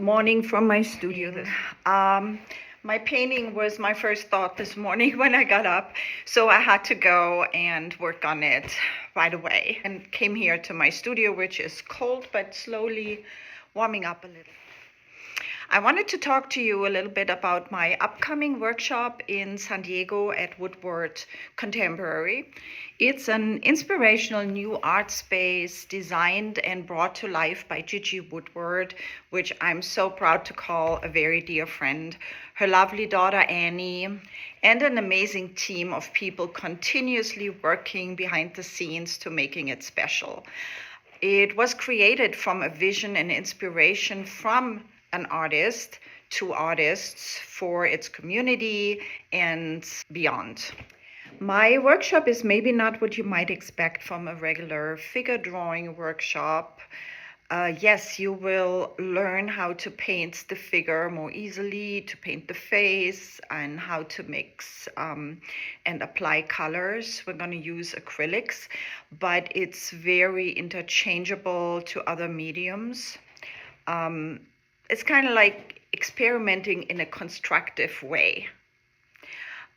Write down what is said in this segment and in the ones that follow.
Morning from my studio. My painting was my first thought this morning when I got up, so I had to go and work on it right away and came here to my studio, which is cold but slowly warming up a little. I wanted to talk to you a little bit about my upcoming workshop in San Diego at Woodward Contemporary. It's an inspirational new art space designed and brought to life by Gigi Woodward, which I'm so proud to call a very dear friend, her lovely daughter Annie, and an amazing team of people continuously working behind the scenes to making it special. It was created from a vision and inspiration from an artist to artists for its community and beyond. My workshop is maybe not what you might expect from a regular figure drawing workshop. Yes, you will learn how to paint the figure more easily, to paint the face, and how to mix and apply colors. We're going to use acrylics, but it's very interchangeable to other mediums. It's kind of like experimenting in a constructive way.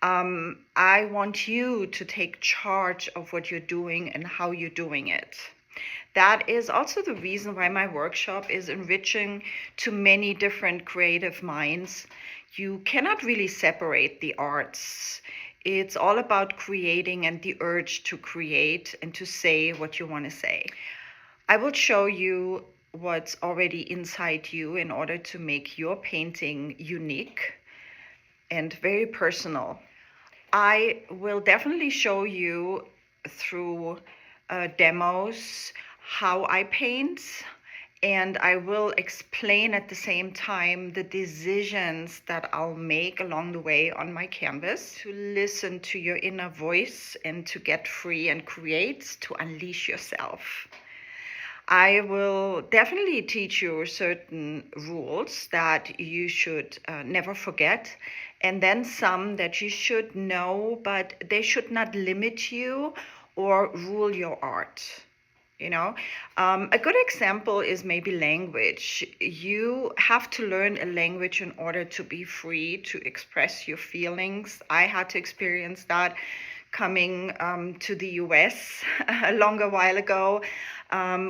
I want you to take charge of what you're doing and how you're doing it. That is also the reason why my workshop is enriching to many different creative minds. You cannot really separate the arts. It's all about creating and the urge to create and to say what you want to say. I will show you what's already inside you in order to make your painting unique and very personal. I will definitely show you through demos how I paint, and I will explain at the same time the decisions that I'll make along the way on my canvas to listen to your inner voice and to get free and create, to unleash yourself. I will definitely teach you certain rules that you should never forget, and then some that you should know, but they should not limit you or rule your art. A good example is maybe language. You have to learn a language in order to be free to express your feelings. I had to experience that coming to the US a longer while ago.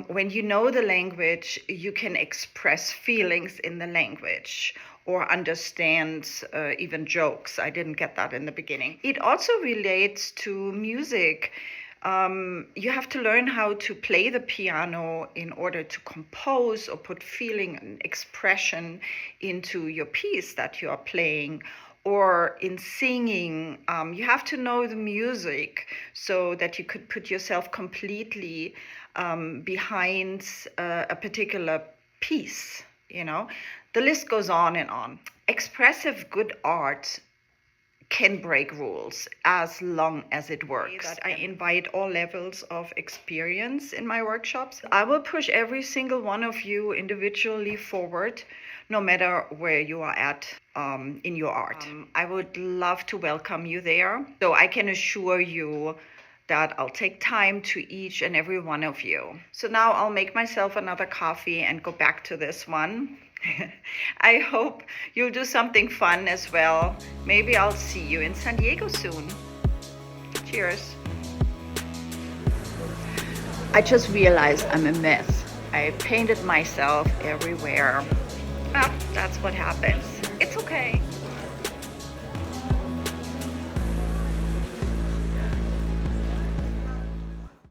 When you know the language, you can express feelings in the language or understand even jokes. I didn't get that in the beginning. It also relates to music. You have to learn how to play the piano in order to compose or put feeling and expression into your piece that you are playing. Or in singing, you have to know the music so that you could put yourself completely behind a particular piece. The list goes on and on. Expressive good art can break rules as long as it works. That I invite all levels of experience in my workshops. I will push every single one of you individually forward, no matter where you are at in your art. I would love to welcome you there. So I can assure you that I'll take time to each and every one of you. So now I'll make myself another coffee and go back to this one. I hope you'll do something fun as well. Maybe I'll see you in San Diego soon. Cheers. I just realized I'm a mess. I painted myself everywhere. Well, that's what happens. It's okay.